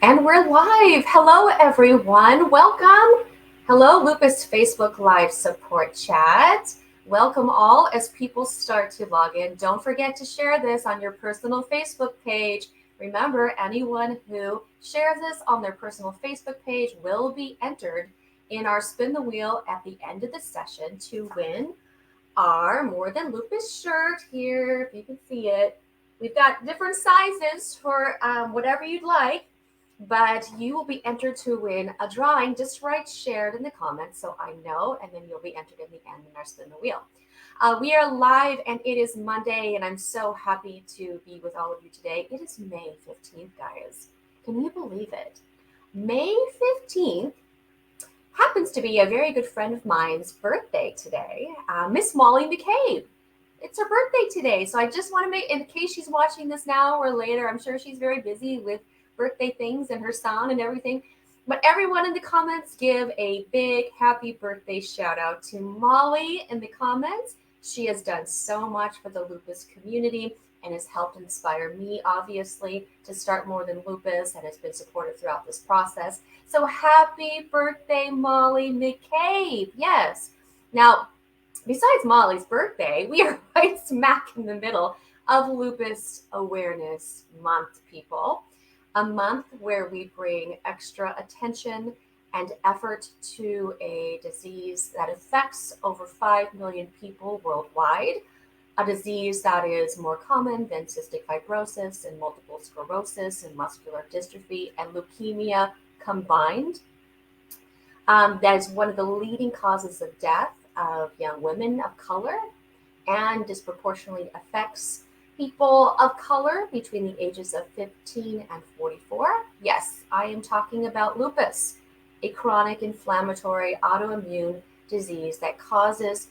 And we're live. Hello, everyone. Welcome. Hello, Lupus Facebook Live support chat. Welcome all as people start to log in. Don't forget to share this on your personal Facebook page. Remember, anyone who shares this on their personal Facebook page will be entered in our spin the wheel at the end of the session to win our More Than Lupus shirt here, if you can see it. We've got different sizes for whatever you'd like, but you will be entered to win a drawing. Just write shared in the comments so I know, and then you'll be entered in the end in our spin the wheel. We are live and it is Monday, and I'm so happy to be with all of you today. It is May 15th, guys. Can you believe it? May 15th happens to be a very good friend of mine's birthday today, Miss Molly McCabe. It's her birthday today, so I just want to make, in case she's watching this now or later, I'm sure she's very busy with birthday things and her son and everything. But everyone in the comments, give a big happy birthday shout out to Molly in the comments. She has done so much for the lupus community and has helped inspire me, obviously, to start More Than Lupus, and has been supportive throughout this process. So happy birthday, Molly McCabe. Yes. Now, besides Molly's birthday, we are right smack in the middle of Lupus Awareness Month, people. A month where we bring extra attention and effort to a disease that affects over 5 million people worldwide, a disease that is more common than cystic fibrosis and multiple sclerosis and muscular dystrophy and leukemia combined. That is one of the leading causes of death of young women of color and disproportionately affects people of color between the ages of 15 and 44. Yes, I am talking about lupus, a chronic inflammatory autoimmune disease that causes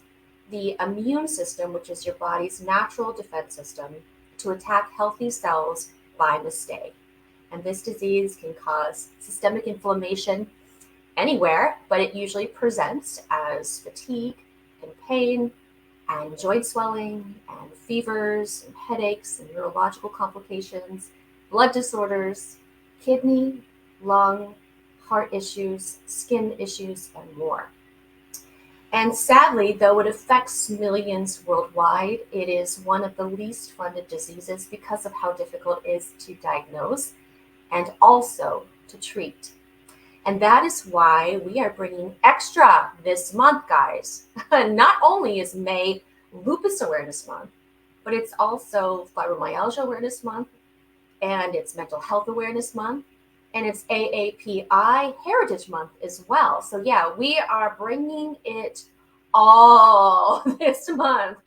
the immune system, which is your body's natural defense system, to attack healthy cells by mistake. And this disease can cause systemic inflammation anywhere, but it usually presents as fatigue and pain and joint swelling and fevers and headaches and neurological complications, blood disorders, kidney, lung, heart issues, skin issues, and more. And sadly, though it affects millions worldwide, it is one of the least funded diseases because of how difficult it is to diagnose and also to treat. And that is why we are bringing extra this month, guys. Not only is May Lupus Awareness Month, but it's also Fibromyalgia Awareness Month, and it's Mental Health Awareness Month, and it's AAPI Heritage Month as well. So yeah, we are bringing it all this month.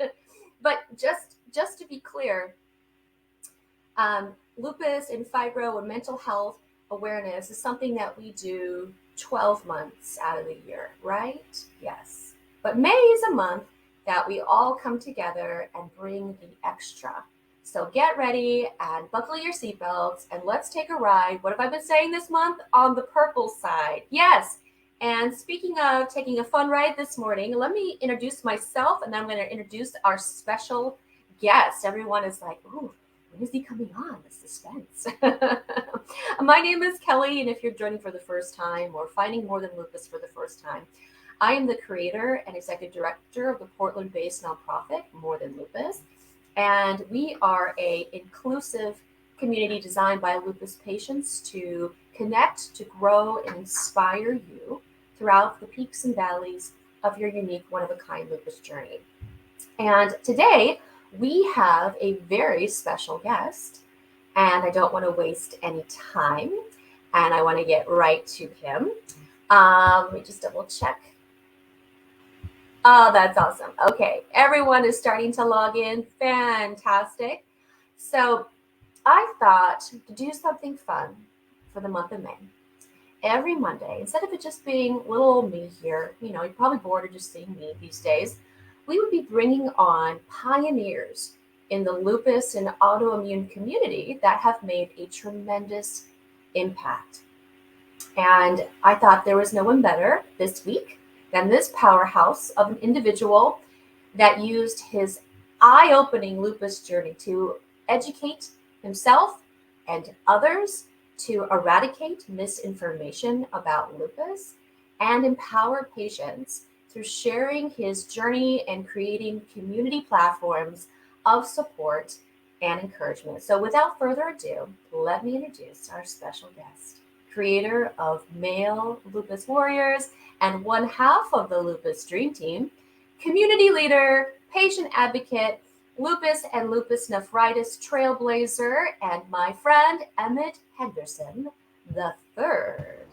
But just to be clear, lupus and fibro and mental health awareness is something that we do 12 months out of the year, right? Yes. But May is a month that we all come together and bring the extra. So get ready and buckle your seatbelts and let's take a ride. What have I been saying this month? On the purple side. Yes. And speaking of taking a fun ride this morning, let me introduce myself, and then I'm going to introduce our special guest. Everyone is like, ooh, when is he coming on? The suspense. My name is Kelly, and if you're joining for the first time or finding More Than Lupus for the first time, I am the creator and executive director of the Portland-based nonprofit More Than Lupus, and we are an inclusive community designed by lupus patients to connect, to grow, and inspire you throughout the peaks and valleys of your unique, one-of-a-kind lupus journey. And today, we have a very special guest, and I don't want to waste any time, and I want to get right to him. Let me just double check. Oh, that's awesome. Okay, everyone is starting to log in. Fantastic. So I thought to do something fun for the month of May. Every Monday, instead of it just being little old me here, you're probably bored of just seeing me these days, we would be bringing on pioneers in the lupus and autoimmune community that have made a tremendous impact. And I thought there was no one better this week than this powerhouse of an individual that used his eye-opening lupus journey to educate himself and others to eradicate misinformation about lupus and empower patients through sharing his journey and creating community platforms of support and encouragement. So, without further ado, let me introduce our special guest, creator of Male Lupus Warriors and one half of the Lupus Dream Team, community leader, patient advocate, lupus and lupus nephritis trailblazer, and my friend Emmitt Henderson the third.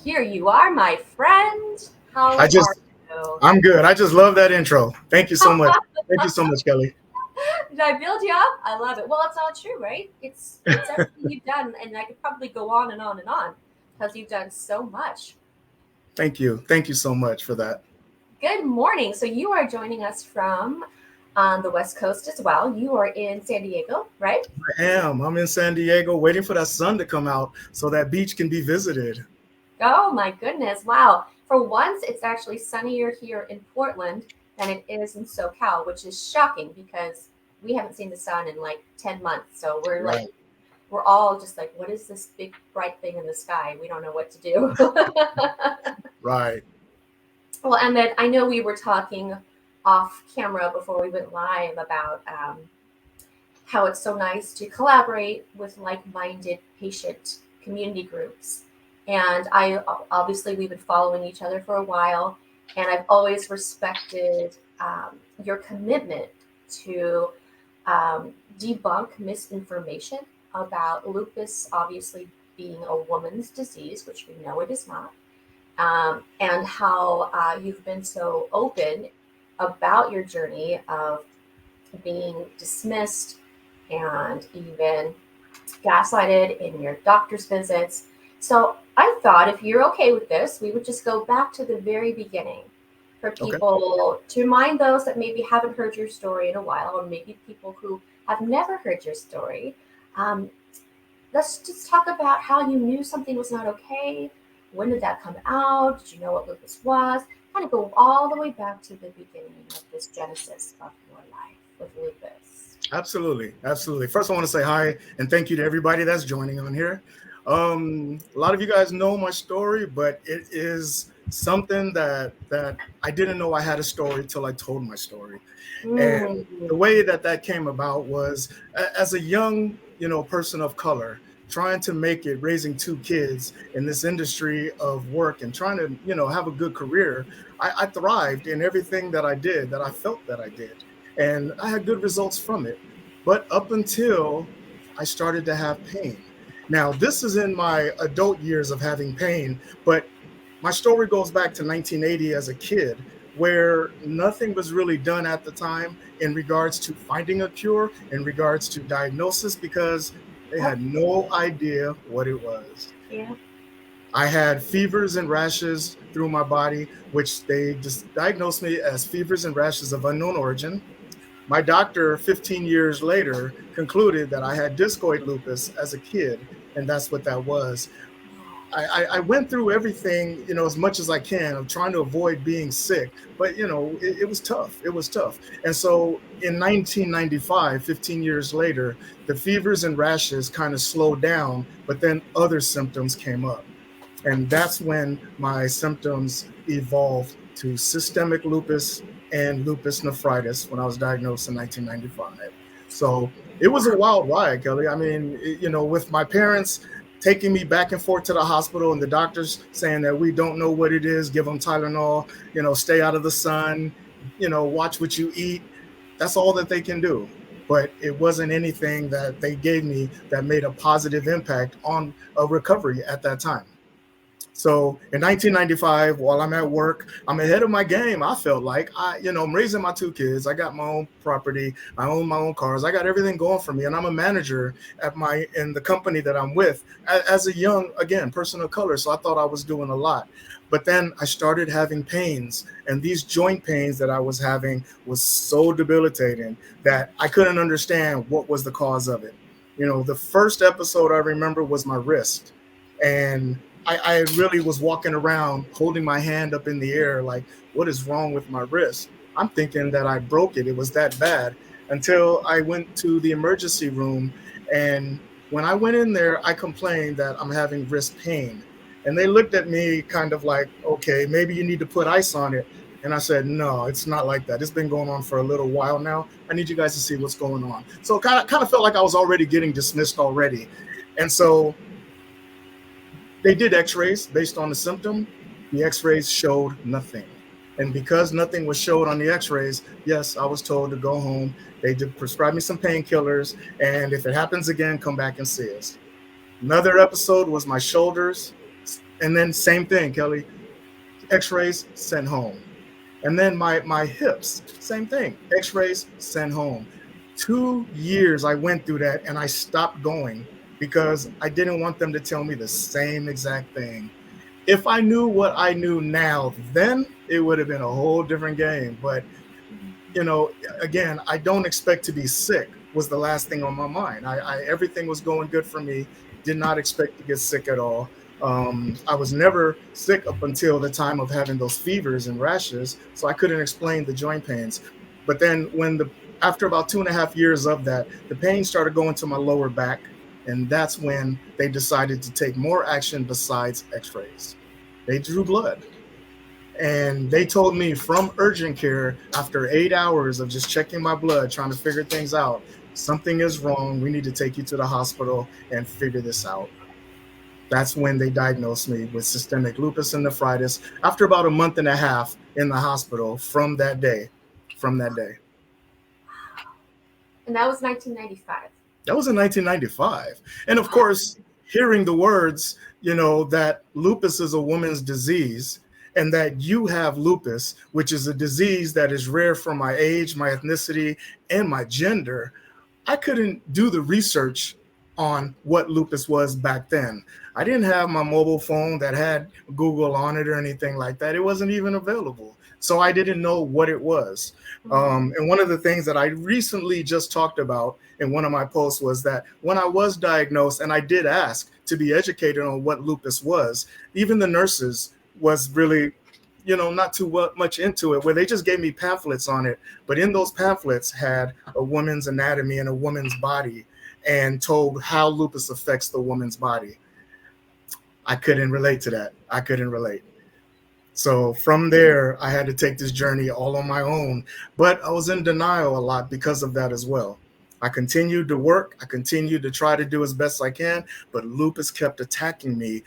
Here you are, my friend. How I are just, you? I'm good. I just love that intro. Thank you so much. Thank you so much, Kelly. Did I build you up? I love it. Well, it's all true, right? It's everything you've done, and I could probably go on and on and on because you've done so much. Thank you. Thank you so much for that. Good morning. So you are joining us from the West Coast as well. You are in San Diego, right? I am. I'm in San Diego waiting for that sun to come out so that beach can be visited. Oh my goodness. Wow. For once, it's actually sunnier here in Portland than it is in SoCal, which is shocking because we haven't seen the sun in like 10 months. So Right. we're all just like, what is this big bright thing in the sky? We don't know what to do. Right. Well, and then I know we were talking off camera before we went live about how it's so nice to collaborate with like-minded patient community groups. And I obviously we've been following each other for a while, and I've always respected your commitment to debunk misinformation about lupus, obviously being a woman's disease, which we know it is not, and how you've been so open about your journey of being dismissed and even gaslighted in your doctor's visits. So I thought if you're okay with this, we would just go back to the very beginning for Okay. people to remind those that maybe haven't heard your story in a while, or maybe people who have never heard your story. Um, let's just talk about how you knew something was not okay. When did that come out? Did you know what lupus was? Kind of go all the way back to the beginning of this genesis of your life with lupus. Absolutely. Absolutely. First, I want to say hi and thank you to everybody that's joining on here. A lot of you guys know my story, but it is something that I didn't know I had a story till I told my story. And the Mm. way that came about was as a young, person of color trying to make it, raising two kids in this industry of work and trying to, have a good career. I thrived in everything that I did, that I felt that I did. And I had good results from it. But up until I started to have pain. Now, this is in my adult years of having pain, but my story goes back to 1980 as a kid, where nothing was really done at the time in regards to finding a cure, in regards to diagnosis, because they Yep. had no idea what it was. Yeah. I had fevers and rashes through my body, which they just diagnosed me as fevers and rashes of unknown origin. My doctor, 15 years later, concluded that I had discoid lupus as a kid, and that's what that was. I went through everything, as much as I can of trying to avoid being sick, but it was tough. It was tough. And so in 1995, 15 years later, the fevers and rashes kind of slowed down, but then other symptoms came up. And that's when my symptoms evolved to systemic lupus and lupus nephritis when I was diagnosed in 1995. So it was a wild ride, Kelly. I mean, with my parents taking me back and forth to the hospital and the doctors saying that we don't know what it is, give them Tylenol, stay out of the sun, watch what you eat. That's all that they can do. But it wasn't anything that they gave me that made a positive impact on a recovery at that time. So in 1995, while I'm at work, I'm ahead of my game. I felt like I'm raising my two kids. I got my own property. I own my own cars. I got everything going for me. And I'm a manager in the company that I'm with as a young, again, person of color. So I thought I was doing a lot. But then I started having pains, and these joint pains that I was having was so debilitating that I couldn't understand what was the cause of it. The first episode I remember was my wrist. And I really was walking around holding my hand up in the air, like, what is wrong with my wrist? I'm thinking that I broke it. It was that bad until I went to the emergency room and When I went in there, I complained that I'm having wrist pain. And they looked at me kind of like, okay, maybe you need to put ice on it. And I said, no, it's not like that. It's been going on for a little while now. I need you guys to see what's going on. So kind of felt like I was already getting dismissed already. And so they did x-rays based on the symptom. The x-rays showed nothing. And because nothing was showed on the x-rays, yes, I was told to go home. They did prescribe me some painkillers. And if it happens again, come back and see us. Another episode was my shoulders. And then same thing, Kelly. X-rays, sent home. And then my hips, same thing. X-rays, sent home. 2 years I went through that, and I stopped going because I didn't want them to tell me the same exact thing. If I knew what I knew now, then it would have been a whole different game. But again, I don't expect to be sick was the last thing on my mind. Everything was going good for me. Did not expect to get sick at all. I was never sick up until the time of having those fevers and rashes, so I couldn't explain the joint pains. But then after about 2.5 years of that, the pain started going to my lower back, and that's when they decided to take more action besides x-rays. They drew blood. And they told me from urgent care, after 8 hours of just checking my blood, trying to figure things out, something is wrong. We need to take you to the hospital and figure this out. That's when they diagnosed me with systemic lupus and nephritis after about a month and a half in the hospital from that day. And that was 1995. That was in 1995. And of course, hearing the words, that lupus is a woman's disease and that you have lupus, which is a disease that is rare for my age, my ethnicity, and my gender, I couldn't do the research on what lupus was back then. I didn't have my mobile phone that had Google on it or anything like that. It wasn't even available. So I didn't know what it was. And one of the things that I recently just talked about in one of my posts was that when I was diagnosed, and I did ask to be educated on what lupus was, even the nurses was really, not too much into it, where they just gave me pamphlets on it. But in those pamphlets had a woman's anatomy and a woman's body and told how lupus affects the woman's body. I couldn't relate to that. I couldn't relate. So from there, I had to take this journey all on my own, but I was in denial a lot because of that as well. I continued to work. I continued to try to do as best I can, but lupus kept attacking me,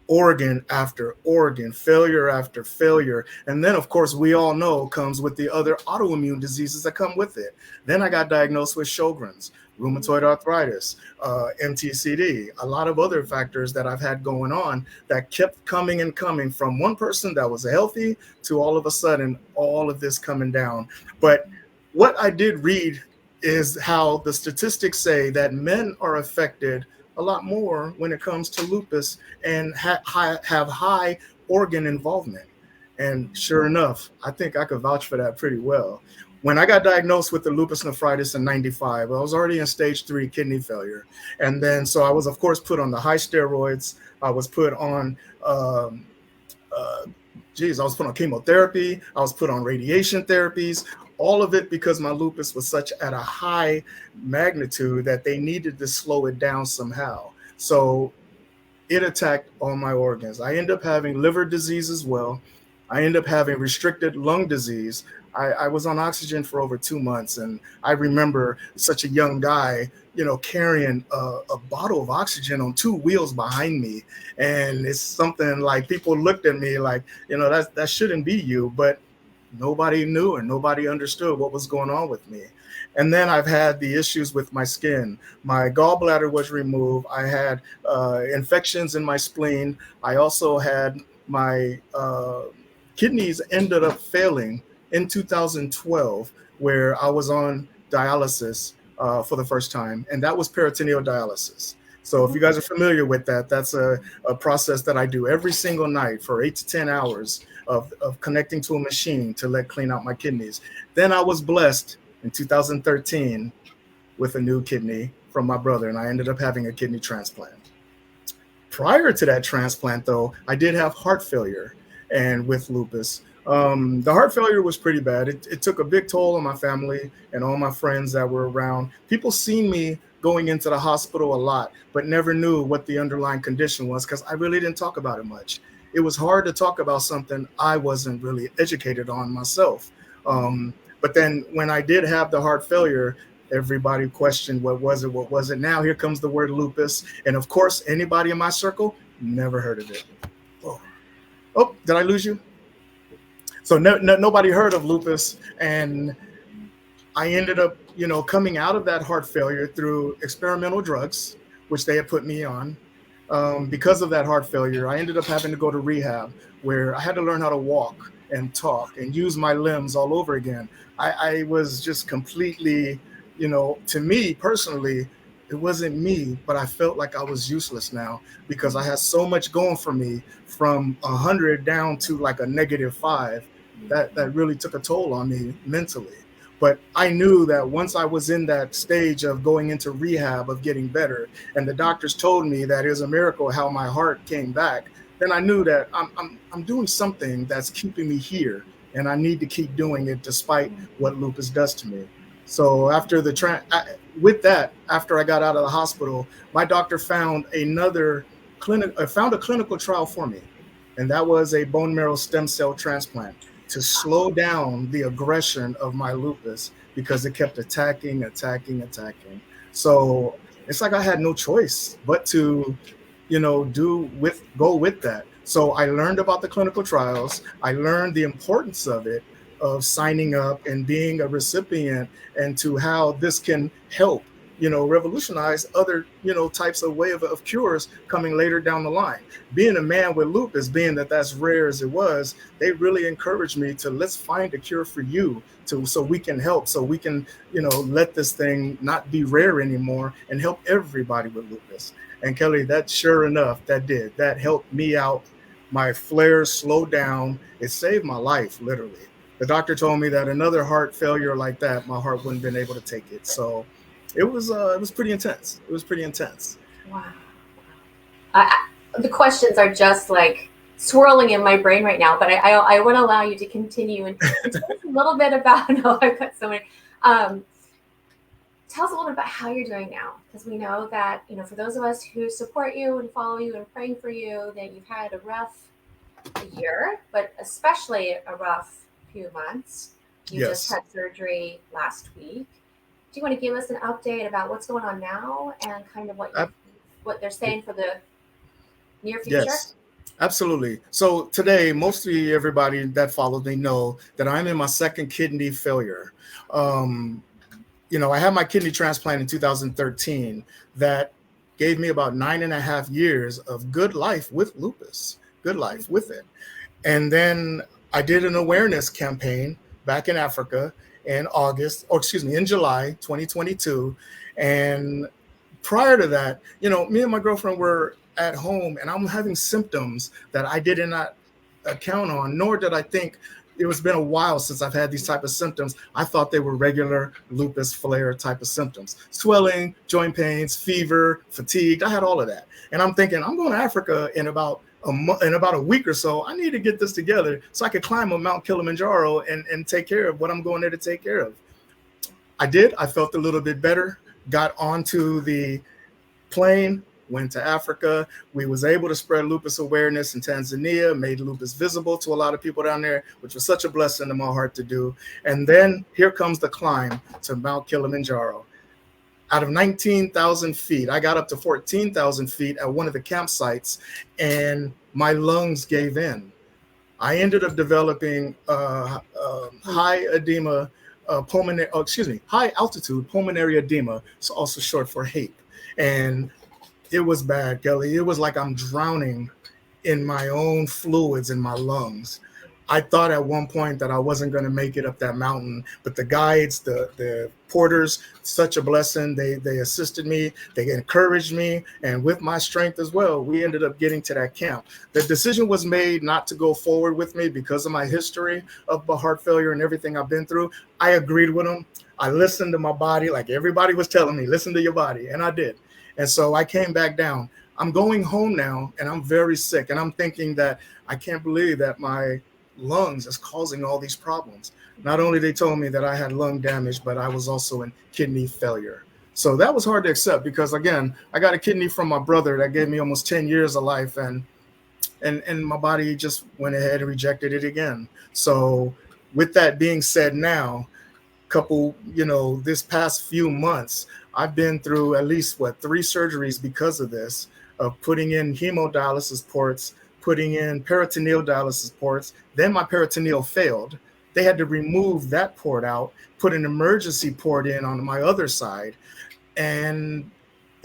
organ after organ, failure after failure. And then, of course, we all know comes with the other autoimmune diseases that come with it. Then I got diagnosed with Sjogren's, rheumatoid arthritis, MTCD, a lot of other factors that I've had going on that kept coming and coming from one person that was healthy to all of a sudden, all of this coming down. But what I did read is how the statistics say that men are affected a lot more when it comes to lupus and have high organ involvement. And sure enough, I think I could vouch for that pretty well. When I got diagnosed with the lupus nephritis in 95, I was already in stage 3 kidney failure. And then, so I was, of course, put on the high steroids. I was put on, I was put on chemotherapy. I was put on radiation therapies. All of it because my lupus was such at a high magnitude that they needed to slow it down somehow. So it attacked all my organs. I ended up having liver disease as well. I ended up having restricted lung disease. I was on oxygen for over 2 months. And I remember such a young guy, carrying a bottle of oxygen on 2 wheels behind me. And it's something like people looked at me like, that shouldn't be you. But nobody knew and nobody understood what was going on with me. And then I've had the issues with my skin. My gallbladder was removed. I had infections in my spleen. I also had my kidneys ended up failing in 2012, where I was on dialysis for the first time, and that was peritoneal dialysis. So if you guys are familiar with that, that's a process that I do every single night for 8 to 10 hours of connecting to a machine to let clean out my kidneys. Then I was blessed in 2013 with a new kidney from my brother, and I ended up having a kidney transplant. Prior to that transplant, though, I did have heart failure and with lupus. The heart failure was pretty bad. It took a big toll on my family and all my friends that were around. People seen me going into the hospital a lot, but never knew what the underlying condition was because I really didn't talk about it much. It was hard to talk about something I wasn't really educated on myself. But then when I did have the heart failure, everybody questioned what was it, what was it. Now here comes the word lupus, and of course, anybody in my circle never heard of it. Oh, oh, did I lose you? So nobody heard of lupus, and I ended up, coming out of that heart failure through experimental drugs, which they had put me on. Because of that heart failure, I ended up having to go to rehab where I had to learn how to walk and talk and use my limbs all over again. I was just completely, to me personally, it wasn't me, but I felt like I was useless now because I had so much going for me from 100 down to like a -5. That really took a toll on me mentally. But I knew that once I was in that stage of going into rehab, of getting better, and the doctors told me that it was a miracle how my heart came back, then I knew that I'm doing something that's keeping me here, and I need to keep doing it despite what lupus does to me. So with that, after I got out of the hospital, my doctor found found a clinical trial for me, and that was a bone marrow stem cell transplant to slow down the aggression of my lupus because it kept attacking, attacking, attacking. So it's like I had no choice but to, go with that. So I learned about the clinical trials. I learned the importance of signing up and being a recipient, and to how this can help, revolutionize other, types of cures coming later down the line. Being a man with lupus, being that that's rare as it was, they really encouraged me to let's find a cure for you so we can help, so we can, let this thing not be rare anymore and help everybody with lupus. And Kelly, that sure enough, that helped me out. My flares slowed down. It saved my life, literally. The doctor told me that another heart failure like that, my heart wouldn't have been able to take it. So it was pretty intense. It was pretty intense. Wow. The questions are just like swirling in my brain right now, but I want to allow you to continue and tell us a little bit about. No, I've got so many. Tell us a little bit about how you're doing now, because we know that for those of us who support you and follow you and praying for you, that you've had a rough year, but especially a rough few months. You Yes. just had surgery last week. Do you want to give us an update about what's going on now and kind of what they're saying for the near future? Yes, absolutely. So today, mostly everybody that follows me know that I'm in my second kidney failure. Um, I had my kidney transplant in 2013 that gave me about 9.5 years of good life with lupus, good life with it. And then I did an awareness campaign back in Africa in July 2022. And prior to that, me and my girlfriend were at home and I'm having symptoms that I did not account on, nor did I think. It was been a while since I've had these type of symptoms. I thought they were regular lupus flare type of symptoms: swelling, joint pains, fever, fatigue. I had all of that, and I'm thinking I'm going to Africa in about a week or so. I need to get this together so I could climb a Mount Kilimanjaro and take care of what I'm going there to take care of. I did. I felt a little bit better. Got onto the plane, went to Africa. We was able to spread lupus awareness in Tanzania, made lupus visible to a lot of people down there, which was such a blessing to my heart to do. And then here comes the climb to Mount Kilimanjaro. Out of 19,000 feet, I got up to 14,000 feet at one of the campsites, and my lungs gave in. I ended up developing high altitude pulmonary edema, so also short for HAPE. And it was bad, Kelly. It was like I'm drowning in my own fluids in my lungs. I thought at one point that I wasn't going to make it up that mountain, but the guides, the porters, such a blessing. They assisted me, they encouraged me, and with my strength as well, we ended up getting to that camp. The decision was made not to go forward with me because of my history of heart failure and everything I've been through. I agreed with them. I listened to my body, like everybody was telling me, listen to your body, and I did. And so I came back down. I'm going home now, and I'm very sick. And I'm thinking that I can't believe that my lungs is causing all these problems. Not only they told me that I had lung damage, but I was also in kidney failure. So that was hard to accept because again, I got a kidney from my brother that gave me almost 10 years of life, and my body just went ahead and rejected it again. So with that being said, now couple, this past few months, I've been through at least three surgeries because of this, of putting in hemodialysis ports, putting in peritoneal dialysis ports. Then my peritoneal failed. They had to remove that port out, put an emergency port in on my other side, and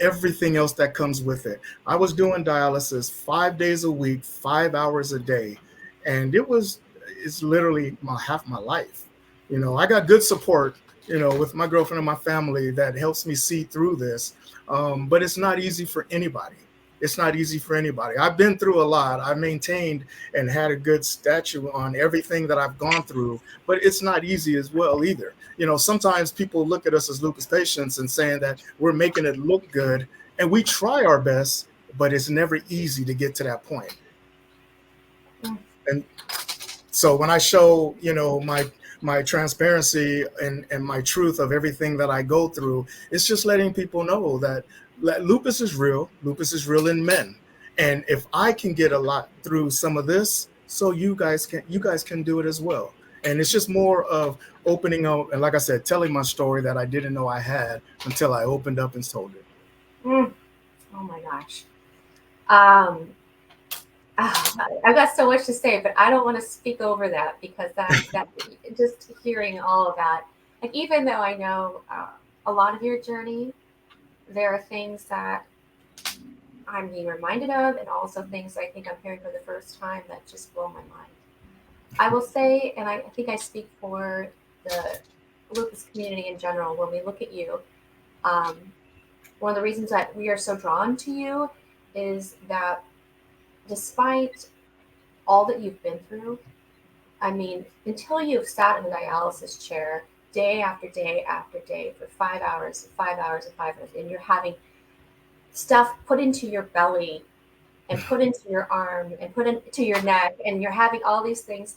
everything else that comes with it. I was doing dialysis 5 days a week, 5 hours a day, and it's literally half my life. I got good support, with my girlfriend and my family that helps me see through this. But it's not easy for anybody. It's not easy for anybody. I've been through a lot. I maintained and had a good statue on everything that I've gone through, but it's not easy as well either. Sometimes people look at us as lupus patients and saying that we're making it look good, and we try our best, but it's never easy to get to that point. And so when I show, my transparency and my truth of everything that I go through, it's just letting people know that lupus is real. Lupus is real in men. And if I can get a lot through some of this, so you guys can do it as well. And it's just more of opening up, and like I said, telling my story that I didn't know I had until I opened up and told it. Oh my gosh. I've got so much to say, but I don't want to speak over that because that just hearing all of that, like even though I know a lot of your journey, there are things that I'm being reminded of, and also things I think I'm hearing for the first time that just blow my mind. I will say, and I think I speak for the lupus community in general, when we look at you, one of the reasons that we are so drawn to you is that despite all that you've been through, I mean, until you've sat in a dialysis chair day after day after day for 5 hours, 5 hours, and 5 hours, and you're having stuff put into your belly and put into your arm and put into your neck, and you're having all these things,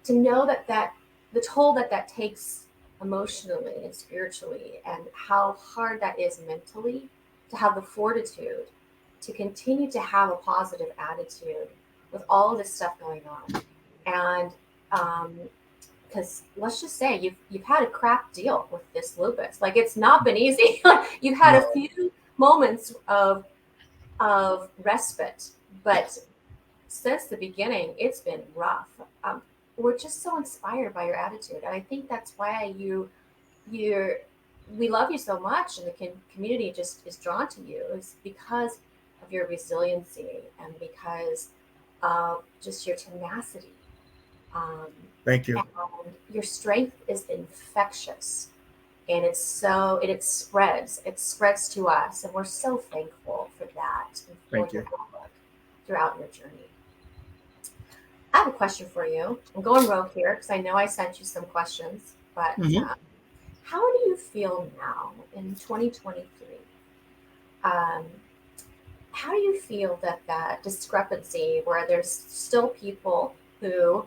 to know that the toll that takes emotionally and spiritually, and how hard that is mentally, to have the fortitude to continue to have a positive attitude with all of this stuff going on. And because let's just say you've had a crap deal with this lupus. Like, it's not been easy. You've had a few moments of respite, but since the beginning, it's been rough. We're just so inspired by your attitude, and I think that's why we love you so much, and the community just is drawn to you, is because of your resiliency and because of just your tenacity. Thank you. And your strength is infectious, and it spreads to us, and we're so thankful for that. And Thank you. Throughout your journey. I have a question for you. I'm going rogue here because I know I sent you some questions, but how do you feel now in 2023? How do you feel that discrepancy where there's still people who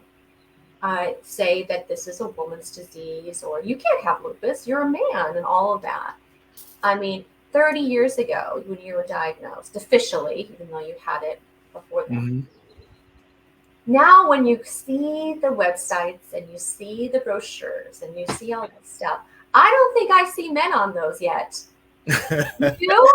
say that this is a woman's disease, or you can't have lupus, you're a man, and all of that? I mean, 30 years ago when you were diagnosed officially, even though you had it before that, now when you see the websites and you see the brochures and you see all that stuff, I don't think I see men on those yet. You do?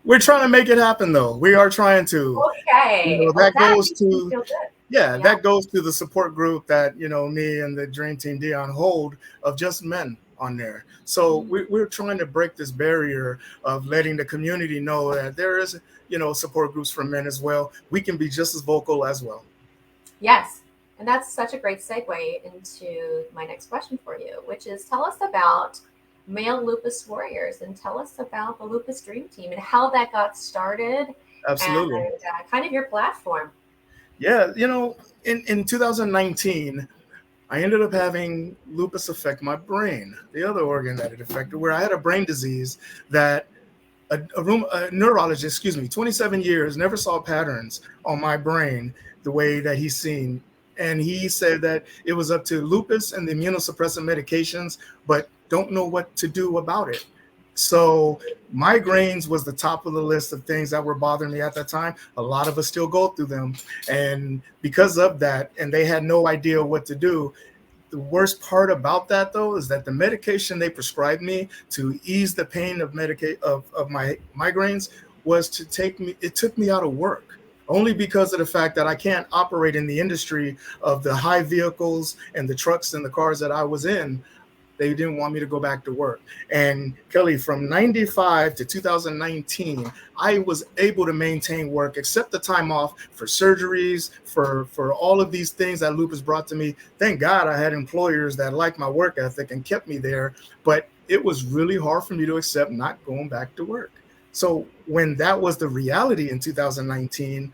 We're trying to make it happen, though. We are trying to. Okay. That goes to that goes to the support group that me and the Dream Team Dion hold, of just men on there. So we're trying to break this barrier of letting the community know that there is support groups for men as well. We can be just as vocal as well. Yes. And that's such a great segue into my next question for you, which is, tell us about Male Lupus Warriors, and tell us about the Lupus Dream Team and how that got started. Absolutely. And kind of your platform. Yeah, in 2019, I ended up having lupus affect my brain, the other organ that it affected, where I had a brain disease that a neurologist, 27 years, never saw patterns on my brain the way that he's seen and he said that it was up to lupus and the immunosuppressant medications, but don't know what to do about it. So migraines was the top of the list of things that were bothering me at that time. A lot of us still go through them. And because of that, and they had no idea what to do. The worst part about that, though, is that the medication they prescribed me to ease the pain of my migraines was to take me, it took me out of work, only because of the fact that I can't operate in the industry of the high vehicles and the trucks and the cars that I was in. They didn't want me to go back to work. And Kelly, from 95 to 2019, I was able to maintain work, except the time off for surgeries, for all of these things that lupus brought to me. Thank God I had employers that liked my work ethic and kept me there. But it was really hard for me to accept not going back to work. So when that was the reality in 2019,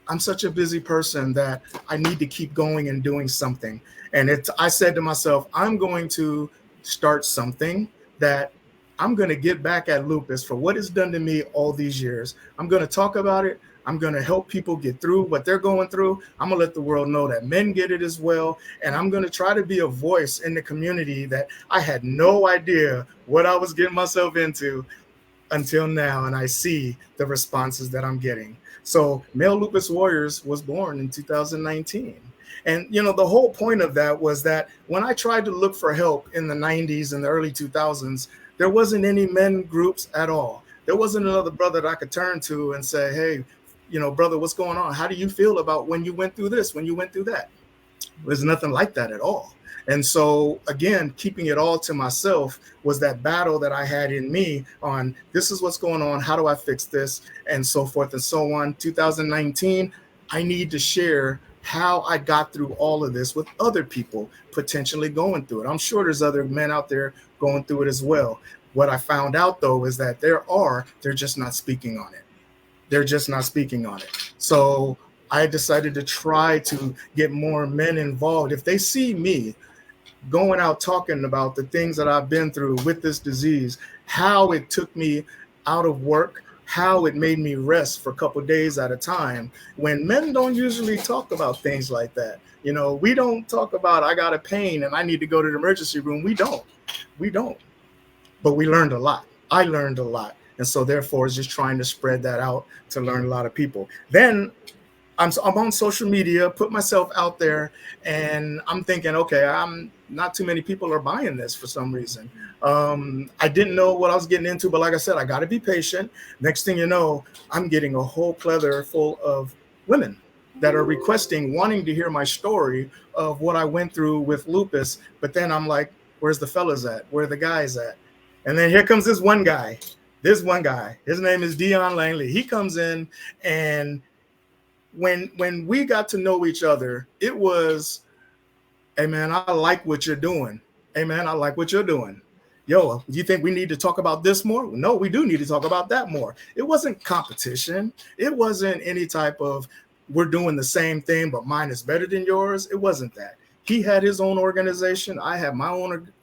I'm such a busy person that I need to keep going and doing something. And I said to myself, I'm going to start something that I'm going to get back at lupus for what it's done to me all these years. I'm going to talk about it. I'm going to help people get through what they're going through. I'm going to let the world know that men get it as well. And I'm going to try to be a voice in the community that I had no idea what I was getting myself into until now. And I see the responses that I'm getting. So Male Lupus Warriors was born in 2019. And, the whole point of that was that when I tried to look for help in the 90s and the early 2000s, there wasn't any men groups at all. There wasn't another brother that I could turn to and say, hey, brother, what's going on? How do you feel about when you went through this, when you went through that? There's nothing like that at all. And so, again, keeping it all to myself was that battle that I had in me on this is what's going on. How do I fix this? And so forth and so on. 2019, I need to share how I got through all of this with other people potentially going through it. I'm sure there's other men out there going through it as well. What I found out, though, is that they're just not speaking on it. They're just not speaking on it. So I decided to try to get more men involved. If they see me going out talking about the things that I've been through with this disease, how it took me out of work, how it made me rest for a couple of days at a time, when men don't usually talk about things like that. We don't talk about I got a pain and I need to go to the emergency room. We don't. But we learned a lot. I learned a lot. And so therefore, it's just trying to spread that out to learn a lot of people. Then I'm on social media, put myself out there, and I'm thinking, okay, I'm not too many people are buying this for some reason. I didn't know what I was getting into, but like I said, I got to be patient. Next thing you know, I'm getting a whole plethora full of women that are requesting, wanting to hear my story of what I went through with lupus. But then I'm like, where's the fellas at? Where are the guys at? And then here comes this one guy. His name is Dion Langley. He comes in, and when we got to know each other, it was, hey man, I like what you're doing. Hey man, I like what you're doing. Yo, do you think we need to talk about this more? No, we do need to talk about that more. It wasn't competition. It wasn't any type of we're doing the same thing, but mine is better than yours. It wasn't that. He had his own organization. I had my own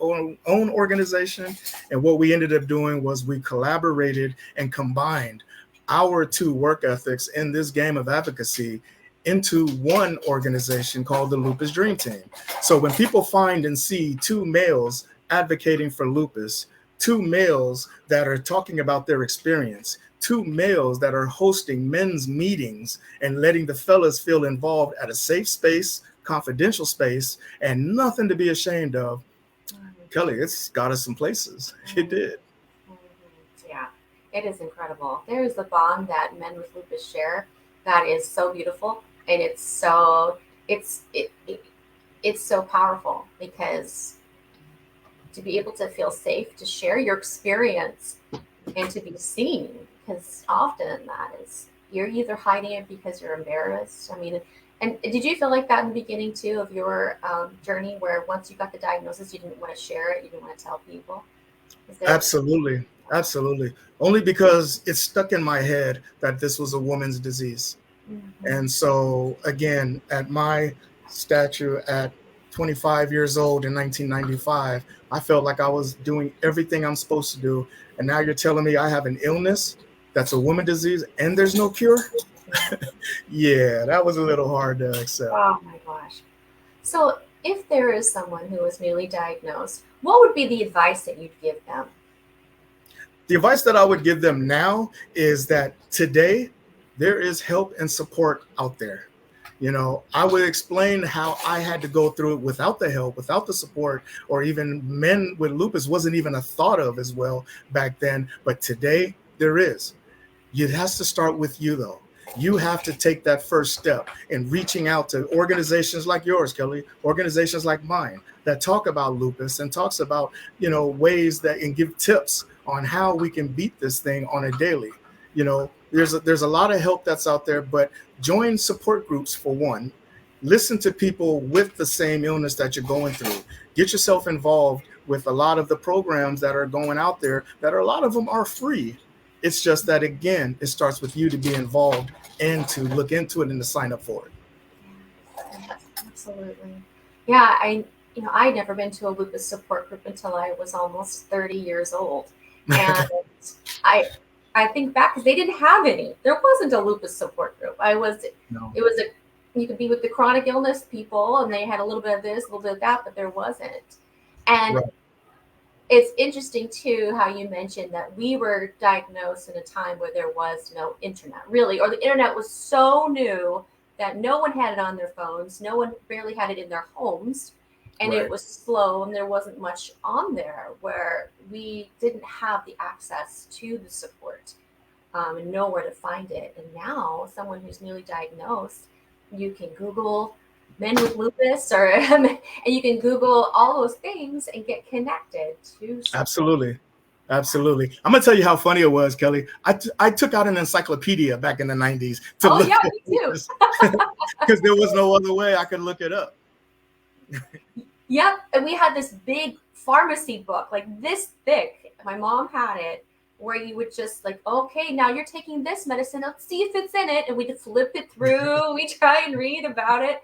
organization. And what we ended up doing was we collaborated and combined our two work ethics in this game of advocacy into one organization called the Lupus Dream Team. So when people find and see two males advocating for lupus, two males that are talking about their experience, two males that are hosting men's meetings and letting the fellas feel involved at a safe space, confidential space, and nothing to be ashamed of, Kelly, it's got us some places. It did. Yeah, it is incredible. There is a bond that men with lupus share that is so beautiful, and it's so powerful, because to be able to feel safe to share your experience and to be seen, because often that is, you're either hiding it because you're embarrassed. I mean, and did you feel like that in the beginning too of your journey, where once you got the diagnosis, you didn't want to share it, you didn't want to tell people? Absolutely. Only because it's stuck in my head that this was a woman's disease. Mm-hmm. And so again, at my stature, at 25 years old in 1995, I felt like I was doing everything I'm supposed to do. And now you're telling me I have an illness that's a woman disease and there's no cure? Yeah, that was a little hard to accept. Oh my gosh. So, if there is someone who is newly diagnosed, what would be the advice that you'd give them? The advice that I would give them now is that today there is help and support out there. I would explain how I had to go through it without the help, without the support, or even men with lupus wasn't even a thought of as well back then. But today there is. It has to start with you, though. You have to take that first step in reaching out to organizations like yours, Kelly, organizations like mine that talk about lupus and talks about, ways that and give tips on how we can beat this thing on a daily. There's a lot of help that's out there, but join support groups for one. Listen to people with the same illness that you're going through. Get yourself involved with a lot of the programs that are going out there that a lot of them are free. It's just that, again, it starts with you to be involved and to look into it and to sign up for it. Absolutely. Yeah, I'd never been to a lupus support group until I was almost 30 years old. And I think back because they didn't have any. There wasn't a lupus support group. No. It was you could be with the chronic illness people and they had a little bit of this, a little bit of that, but there wasn't. And Right. It's interesting too how you mentioned that we were diagnosed in a time where there was no internet, really, or the internet was so new that no one had it on their phones, no one barely had it in their homes, and Right. it was slow and there wasn't much on there where we didn't have the access to the support and know where to find it. And now, someone who's newly diagnosed, you can Google men with lupus or and you can Google all those things and get connected to support. Absolutely. I'm going to tell you how funny it was, Kelly. I took out an encyclopedia back in the 90s to Oh, look yeah, at me too. this because there was no other way I could look it up. Yep. And we had this big pharmacy book, like this thick. My mom had it where you would just like, okay, now you're taking this medicine. Let's see if it's in it. And we'd flip it through. We try and read about it.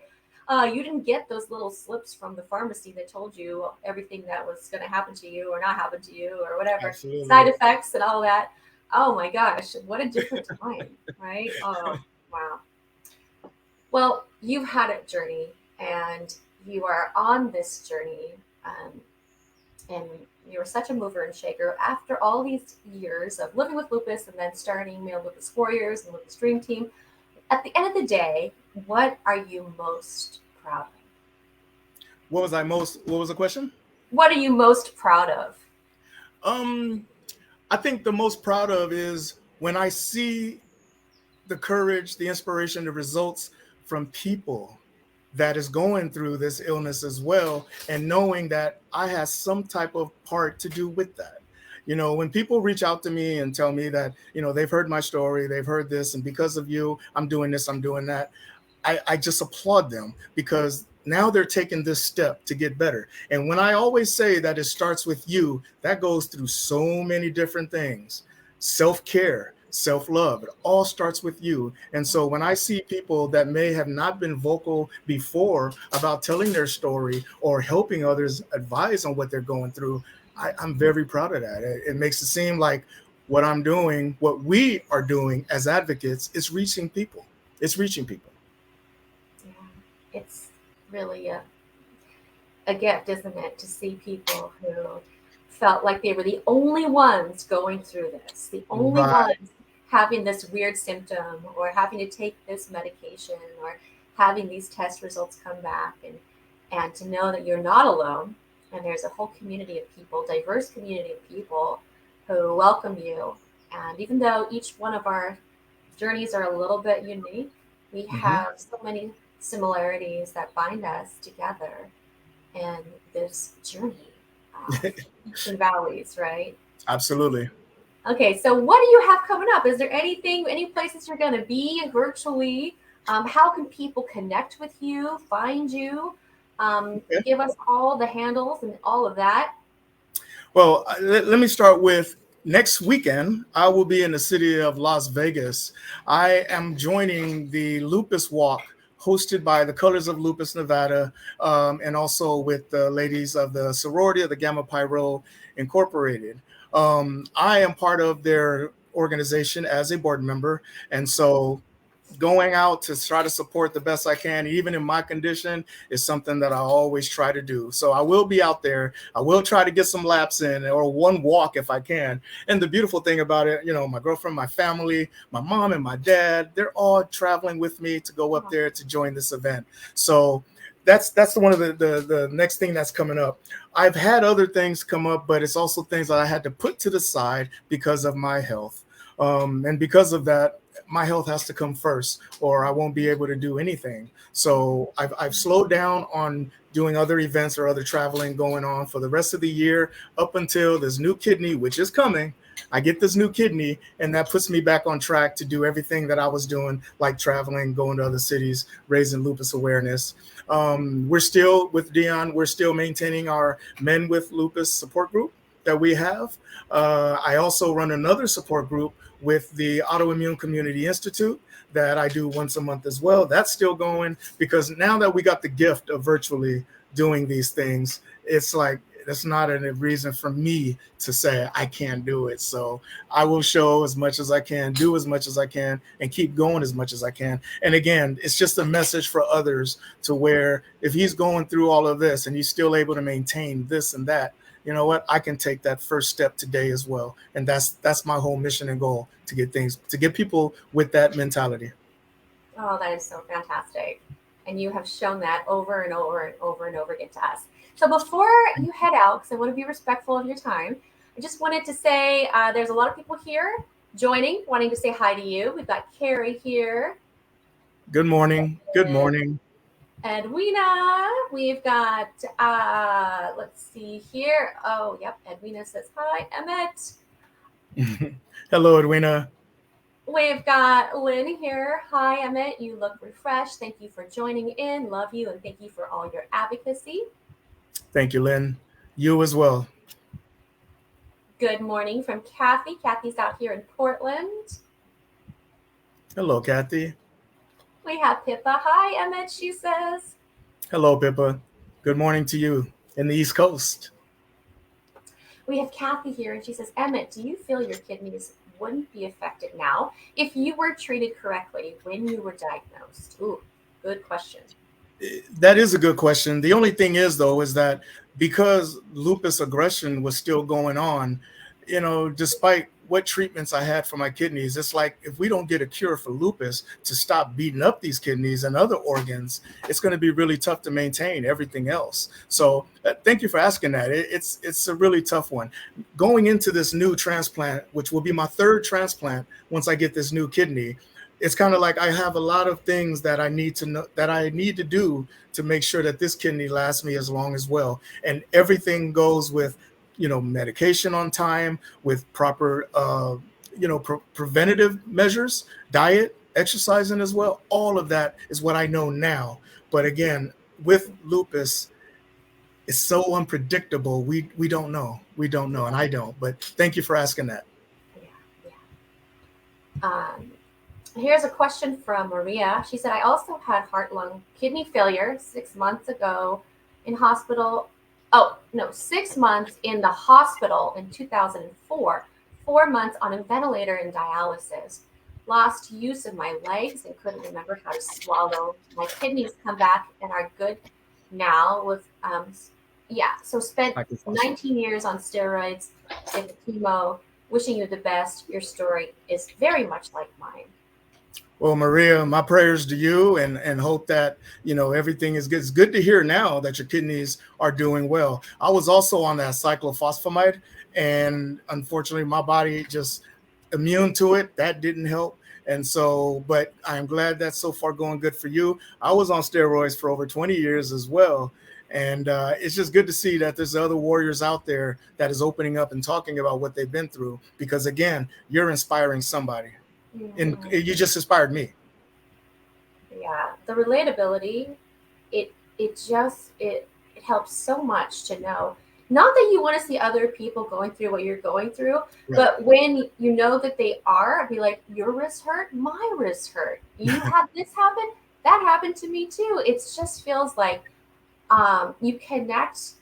You didn't get those little slips from the pharmacy that told you everything that was going to happen to you or not happen to you or whatever, Absolutely. side effects and all that. Oh my gosh, what a different time, right? Oh, wow. Well, you've had a journey and you are on this journey. And you're such a mover and shaker after all these years of living with lupus and then starting Male Lupus Warriors and Lupus Dream Team. At the end of the day, what are you most proud of? What was the question? What are you most proud of? I think the most proud of is when I see the courage, the inspiration, the results from people that is going through this illness as well, and knowing that I have some type of part to do with that. When people reach out to me and tell me that, they've heard my story, they've heard this, and because of you, I'm doing this, I'm doing that. I just applaud them because now they're taking this step to get better. And when I always say that it starts with you, that goes through so many different things. Self-care, self-love, it all starts with you. And so when I see people that may have not been vocal before about telling their story or helping others advise on what they're going through, I'm very proud of that. It makes it seem like what I'm doing, what we are doing as advocates, is reaching people. It's reaching people. Yeah, it's really a gift, isn't it, to see people who felt like they were the only ones going through this, the only Right. ones having this weird symptom or having to take this medication or having these test results come back and to know that you're not alone and there's a whole community of people, diverse community of people who welcome you. And even though each one of our journeys are a little bit unique, we Mhm. have so many similarities that bind us together in this journey of peaks and valleys, right? Absolutely. Okay, so what do you have coming up? Is there anything, any places you're going to be virtually? How can people connect with you, find you? Okay. Give us all the handles and all of that. Well, let me start with next weekend. I will be in the city of Las Vegas. I am joining the Lupus Walk hosted by the Colors of Lupus Nevada, and also with the ladies of the sorority of the Gamma Pi Rho Incorporated. I am part of their organization as a board member. And so going out to try to support the best I can, even in my condition, is something that I always try to do. So I will be out there. I will try to get some laps in or one walk if I can. And the beautiful thing about it, my girlfriend, my family, my mom and my dad, they're all traveling with me to go up there to join this event. So that's one of the next thing that's coming up. I've had other things come up, but it's also things that I had to put to the side because of my health. And because of that, my health has to come first, or I won't be able to do anything. So I've slowed down on doing other events or other traveling going on for the rest of the year up until this new kidney, which is coming. I get this new kidney, and that puts me back on track to do everything that I was doing, like traveling, going to other cities, raising lupus awareness. We're still with Dion. We're still maintaining our Men with Lupus support group that we have. I also run another support group with the Autoimmune Community Institute that I do once a month as well. That's still going because now that we got the gift of virtually doing these things, it's like that's not a reason for me to say I can't do it. So I will show as much as I can, do as much as I can, and keep going as much as I can. And again, it's just a message for others to where if he's going through all of this and he's still able to maintain this and that, you know what, I can take that first step today as well. And that's my whole mission and goal, to get people with that mentality. Oh, that is so fantastic. And you have shown that over and over and over and over again to us. So before you head out, because I want to be respectful of your time, I just wanted to say there's a lot of people here joining, wanting to say hi to you. We've got Carrie here. Good morning. Good morning. Edwina. We've got, let's see here. Oh, yep. Edwina says hi. Emmitt. Hello, Edwina. We've got Lynn here. Hi, Emmitt. You look refreshed. Thank you for joining in. Love you, and thank you for all your advocacy. Thank you, Lynn. You as well. Good morning from Kathy. Kathy's out here in Portland. Hello, Kathy. We have Pippa. Hi, Emmitt, she says. Hello, Pippa. Good morning to you in the East Coast. We have Kathy here, and she says, Emmitt, do you feel your kidneys wouldn't be affected now if you were treated correctly when you were diagnosed? Ooh, good question. That is a good question. The only thing is, though, is that because lupus aggression was still going on, despite what treatments I had for my kidneys, it's like if we don't get a cure for lupus to stop beating up these kidneys and other organs, it's going to be really tough to maintain everything else. So thank you for asking that. It's a really tough one. Going into this new transplant, which will be my third transplant once I get this new kidney, it's kind of like I have a lot of things that I need to know, that I need to do to make sure that this kidney lasts me as long as well. And everything goes with, medication on time, with proper, preventative measures, diet, exercising as well. All of that is what I know now. But again, with lupus, it's so unpredictable. We don't know. We don't know, and I don't. But thank you for asking that. Yeah. Here's a question from Maria. She said, I also had heart, lung, kidney failure 6 months ago in hospital. Oh, no, 6 months in the hospital in 2004, 4 months on a ventilator and dialysis. Lost use of my legs and couldn't remember how to swallow. My kidneys come back and are good now with, so spent 19 years on steroids and chemo. Wishing you the best. Your story is very much like mine. Well, Maria, my prayers to you, and hope that, everything is good. It's good to hear now that your kidneys are doing well. I was also on that cyclophosphamide, and unfortunately my body just immune to it. That didn't help. And so, but I'm glad that's so far going good for you. I was on steroids for over 20 years as well. And it's just good to see that there's other warriors out there that is opening up and talking about what they've been through, because again, you're inspiring somebody. And you just inspired me. Yeah, the relatability, it helps so much to know. Not that you want to see other people going through what you're going through, right, but when you know that they are, be like, your wrist hurt, my wrist hurt. You had this happen, that happened to me too. It just feels like you connect,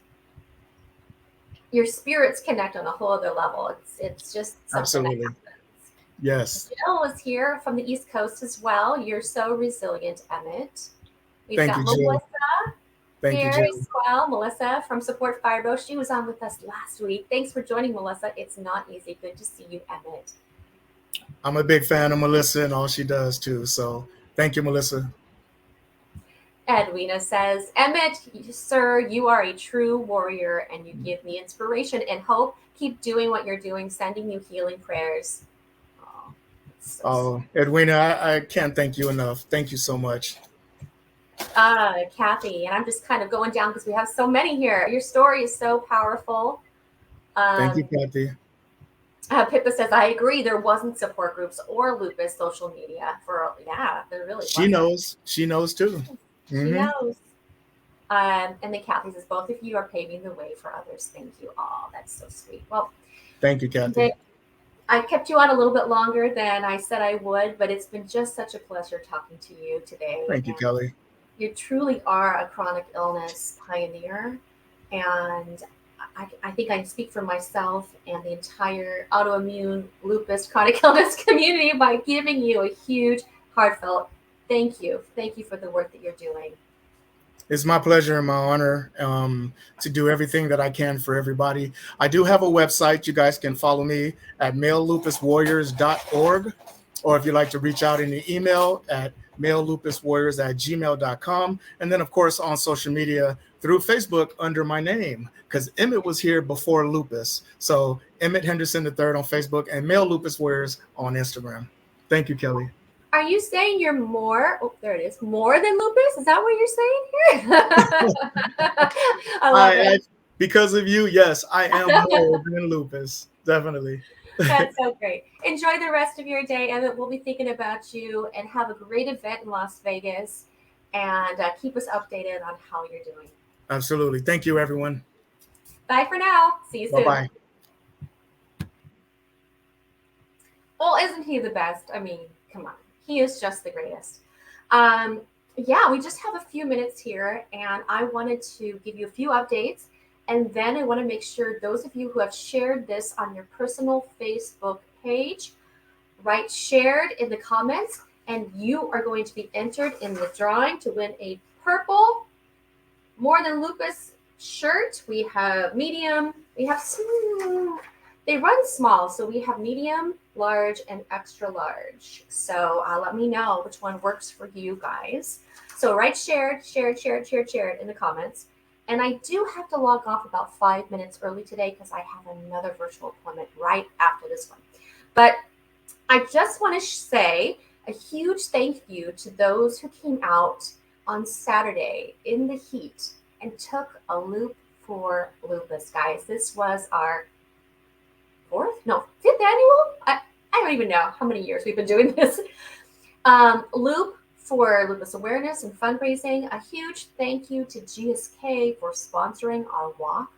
your spirits connect on a whole other level. It's just something Absolutely. that happens. Yes. Jill is here from the East Coast as well. You're so resilient, Emmitt. We've Thank you, got Jill. Melissa Thank you, here Jill. as well. Melissa from Support Firebow. She was on with us last week. Thanks for joining, Melissa. It's not easy. Good to see you, Emmitt. I'm a big fan of Melissa and all she does too. So thank you, Melissa. Edwina says, Emmitt, sir, you are a true warrior and you give me inspiration and hope. Keep doing what you're doing, sending you healing prayers. Oh, it's so sweet. Oh, Edwina, I can't thank you enough. Thank you so much. Kathy, and I'm just kind of going down because we have so many here. Your story is so powerful. Thank you, Um, Kathy. Pippa says, I agree. There wasn't support groups or lupus social media for, yeah, there really She wasn't. knows. She knows too. She Hmm. knows. And then Kathy says, both of you are paving the way for others. Thank you all. That's so sweet. Well, Thank you, Kathy. Nick, I kept you on a little bit longer than I said I would, but it's been just such a pleasure talking to you today. Thank you, And Kelly. you truly are a chronic illness pioneer. And I think I speak for myself and the entire autoimmune lupus chronic illness community by giving you a huge, heartfelt thank you. Thank you for the work that you're doing. It's my pleasure and my honor to do everything that I can for everybody. I do have a website. You guys can follow me at maillupuswarriors.org, or if you'd like to reach out in the email at maillupuswarriors@gmail.com. And then, of course, on social media through Facebook under my name, because Emmitt was here before Lupus. So Emmitt Henderson III on Facebook and Mail Lupus Warriors on Instagram. Thank you, Kelly. Are you saying you're more? Oh, there it is. More than lupus? Is that what you're saying here? I love I it. because of you, yes, I am more than Lupus. Definitely. That's so great. Enjoy the rest of your day, Emmett. We'll be thinking about you and have a great event in Las Vegas. And keep us updated on how you're doing. Absolutely. Thank you, everyone. Bye for now. See you Bye soon. bye. Well, isn't he the best? I mean, come on. He is just the greatest. Um, yeah, we just have a few minutes here, and I wanted to give you a few updates. And then I want to make sure those of you who have shared this on your personal Facebook page, write shared in the comments, and you are going to be entered in the drawing to win a purple More Than Lupus shirt. We have medium. We have they run small, so we have medium, large, and extra large. So let me know which one works for you guys. So write shared in the comments. And I do have to log off about 5 minutes early today because I have another virtual appointment right after this one. But I just want to say a huge thank you to those who came out on Saturday in the heat and took a loop for lupus, guys. This was our fifth annual. I don't even know how many years we've been doing this. Loop for lupus awareness and fundraising. A huge thank you to GSK for sponsoring our walk.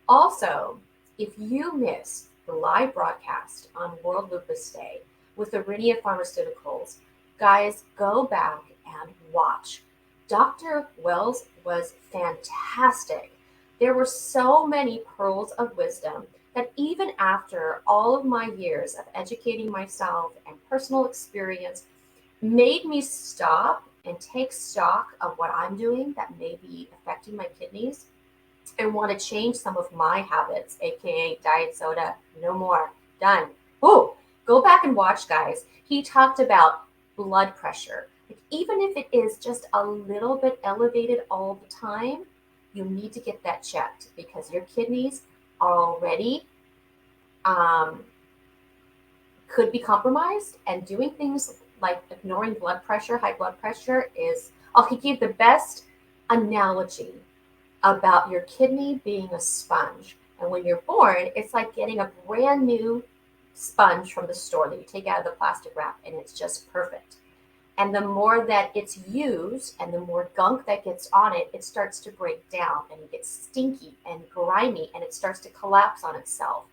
Also, if you missed the live broadcast on World Lupus Day with Aurinia Pharmaceuticals, guys, go back and watch. Dr. Wells was fantastic. There were so many pearls of wisdom that even after all of my years of educating myself and personal experience made me stop and take stock of what I'm doing that may be affecting my kidneys and want to change some of my habits, aka diet soda, no more, done. Oh, go back and watch, guys. He talked about blood pressure. Like, even if it is just a little bit elevated all the time, you need to get that checked because your kidneys are already could be compromised, and doing things like ignoring blood pressure, high blood pressure is, he gave the best analogy about your kidney being a sponge. And when you're born, it's like getting a brand new sponge from the store that you take out of the plastic wrap, and it's just perfect. And the more that it's used and the more gunk that gets on it, it starts to break down and it gets stinky and grimy and it starts to collapse on itself.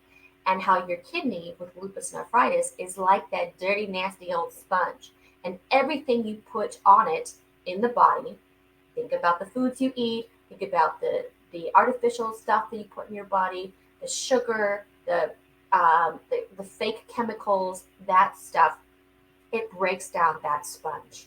And how your kidney with lupus nephritis is like that dirty, nasty old sponge. And everything you put on it in the body, think about the foods you eat, think about the artificial stuff that you put in your body, the sugar, the the fake chemicals, that stuff, it breaks down that sponge.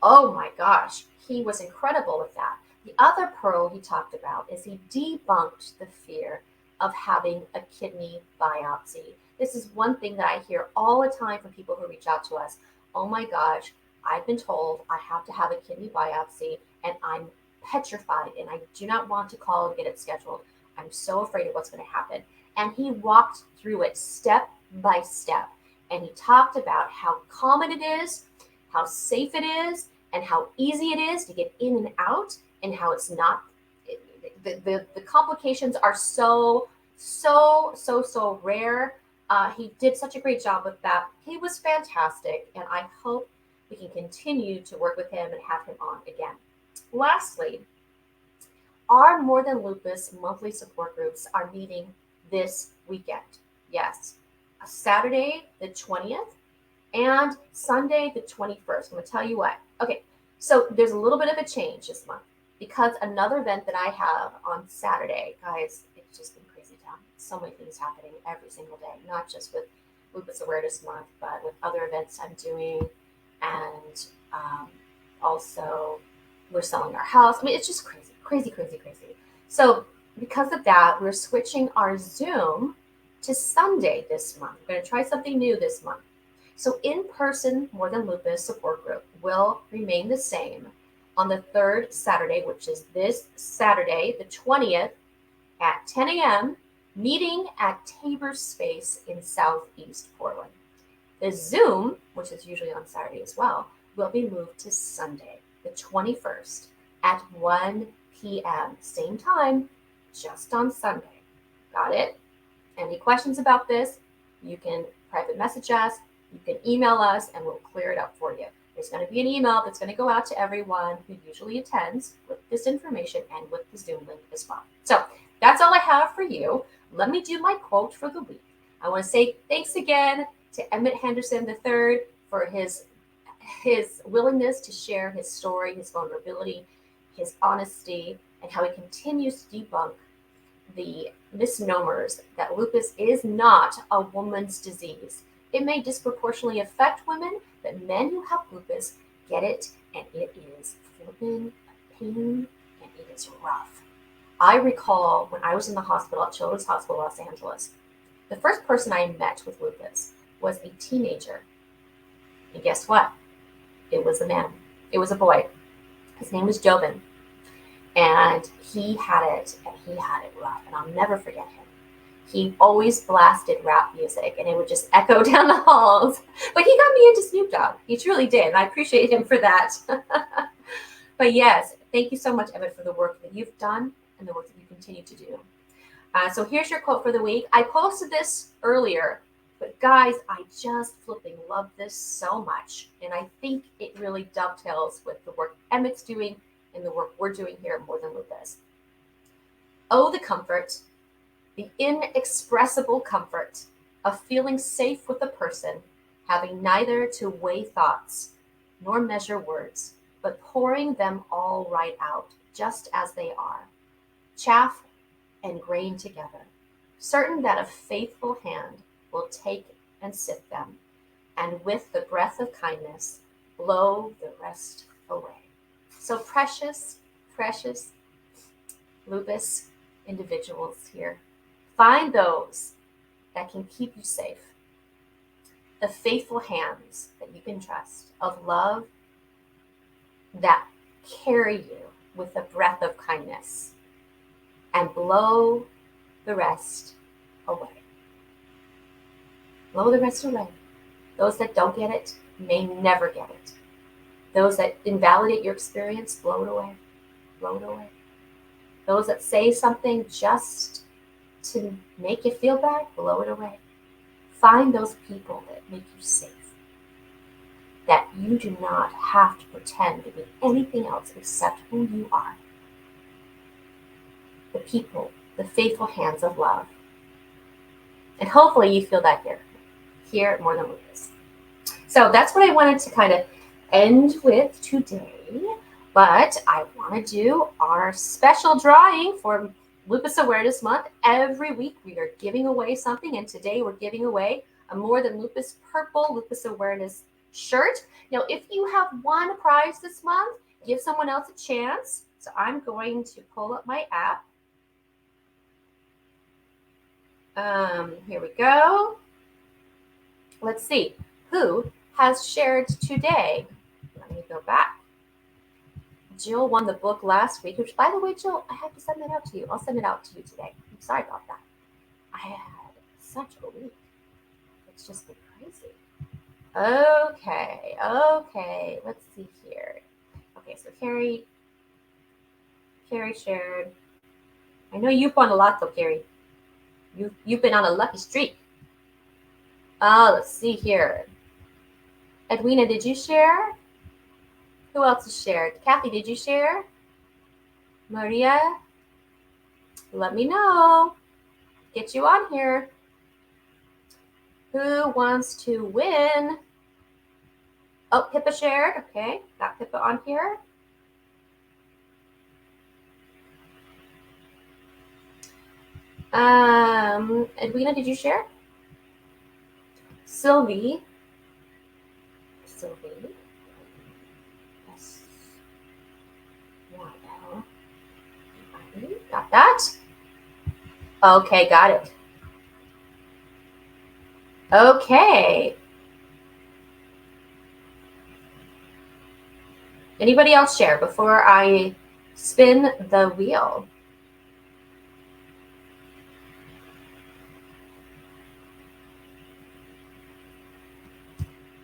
Oh my gosh, he was incredible with that. The other pro he talked about is he debunked the fear of having a kidney biopsy. This is one thing that I hear all the time from people who reach out to us. Oh my gosh, I've been told I have to have a kidney biopsy and I'm petrified and I do not want to call and get it scheduled. I'm so afraid of what's going to happen. And he walked through it step by step. And he talked about how common it is, how safe it is, and how easy it is to get in and out, and how it's not, the complications are so rare. He did such a great job with that. He was fantastic, and I hope we can continue to work with him and have him on again. Lastly, our More Than Lupus monthly support groups are meeting this weekend. Yes, Saturday the 20th and Sunday the 21st. I'm going to tell you what. Okay, so there's a little bit of a change this month because another event that I have on Saturday, guys, it's just been crazy town. So many things happening every single day, not just with Lupus Awareness Month, but with other events I'm doing. And also we're selling our house. I mean, it's just crazy. So because of that, we're switching our Zoom to Sunday this month. We're going to try something new this month. So in-person More Than Lupus support group will remain the same on the third Saturday, which is this Saturday, the 20th at 10 a.m., meeting at Tabor Space in Southeast Portland. The Zoom, which is usually on Saturday as well, will be moved to Sunday, the 21st at 1 p.m. Same time, just on Sunday. Got it? Any questions about this, you can private message us, you can email us, and we'll clear it up for you. There's going to be an email that's going to go out to everyone who usually attends with this information and with the Zoom link as well. So that's all I have for you. Let me do my quote for the week. I want to say thanks again to Emmitt Henderson III for his willingness to share his story, his vulnerability, his honesty, and how he continues to debunk the misnomers that lupus is not a woman's disease. It may disproportionately affect women, but men who have lupus get it, and it is flipping pain, and it is rough. I recall when I was in the hospital at Children's Hospital Los Angeles, the first person I met with lupus was a teenager. And guess what? It was a man. It was a boy. His name was Jobin. And he had it rough, and I'll never forget him. He always blasted rap music, and it would just echo down the halls. But he got me into Snoop Dogg. He truly did, and I appreciate him for that. But yes, thank you so much, Emmitt, for the work that you've done and the work that you continue to do. So here's your quote for the week. I posted this earlier, but guys, I just flipping love this so much, and I think it really dovetails with the work Emmitt's doing and the work we're doing here at More Than Lupus. Oh, the comfort, the inexpressible comfort of feeling safe with a person, having neither to weigh thoughts nor measure words, but pouring them all right out, just as they are, chaff and grain together, certain that a faithful hand will take and sift them, and with the breath of kindness, blow the rest away. So precious lupus individuals here. Find those that can keep you safe. The faithful hands that you can trust of love that carry you with the breath of kindness and blow the rest away. Blow the rest away. Those that don't get it may never get it. Those that invalidate your experience, blow it away. Blow it away. Those that say something just to make you feel bad, blow it away. Find those people that make you safe. That you do not have to pretend to be anything else except who you are. The people, the faithful hands of love. And hopefully you feel that here at More Than Lupus. So that's what I wanted to kind of end with today, but I want to do our special drawing for Lupus Awareness Month. Every week we are giving away something, and today we're giving away a More Than Lupus purple Lupus Awareness shirt. Now, if you have won a prize this month, give someone else a chance. So I'm going to pull up my app. Here we go. Let's see who has shared today. Let me go back. Jill won the book last week, which, by the way, Jill, I have to send that out to you. I'll send it out to you today. I'm sorry about that. I had such a week. It's just been crazy. Okay. Let's see here. Okay, so Carrie shared. I know you've won a lot, though, Carrie. You've been on a lucky streak. Let's see here. Edwina, did you share? Who else has shared? Kathy, did you share? Maria, let me know. Get you on here. Who wants to win? Oh, Pippa shared. Okay, got Pippa on here. Edwina, did you share? Sylvie. Yes. Got that? Okay, got it. Okay. Anybody else share before I spin the wheel?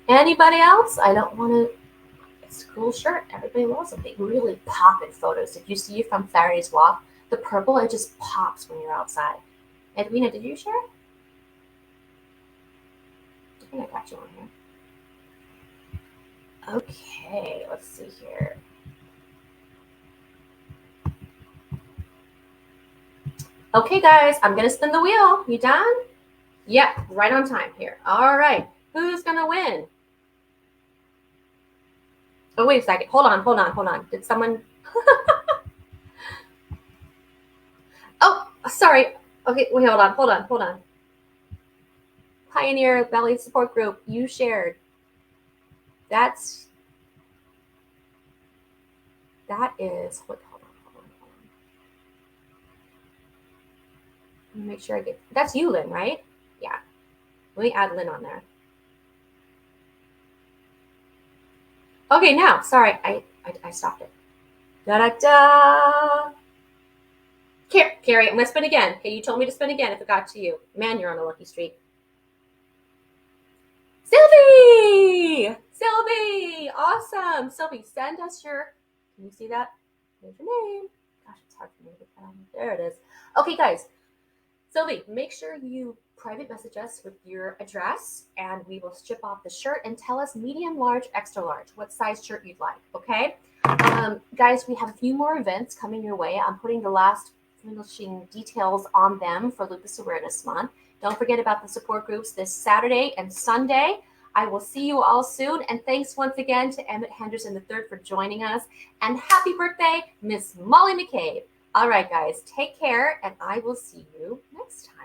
Anybody else? I don't want to. It's a cool shirt. Everybody loves them. They really pop in photos. If you see it from Saturday's Walk, the purple, it just pops when you're outside. Edwina, did you share? I think I got you on here. Okay, let's see here. Okay, guys, I'm going to spin the wheel. You done? Yep, right on time here. All right. Who's going to win? Oh, wait a second. Hold on. Did someone... Oh, sorry. Okay, wait, hold on. Pioneer Belly Support Group, you shared. That is... Hold on. Let me make sure I get... That's you, Lynn, right? Yeah. Let me add Lynn on there. Okay, now, sorry, I stopped it. Da-da-da! Carrie, I'm going to spin again. Okay, you told me to spin again if it got to you. Man, you're on a lucky streak. Sylvie! Awesome. Sylvie, send us your... Can you see that? There's your name. Gosh, it's hard for me to get that on. There it is. Okay, guys. Sylvie, make sure you private message us with your address, and we will ship off the shirt, and tell us medium, large, extra large, what size shirt you'd like, okay? Guys, we have a few more events coming your way. I'm putting the last finishing details on them for Lupus Awareness Month. Don't forget about the support groups this Saturday and Sunday. I will see you all soon, and thanks once again to Emmitt Henderson III for joining us, and happy birthday, Miss Molly McCabe. All right, guys, take care, and I will see you next time.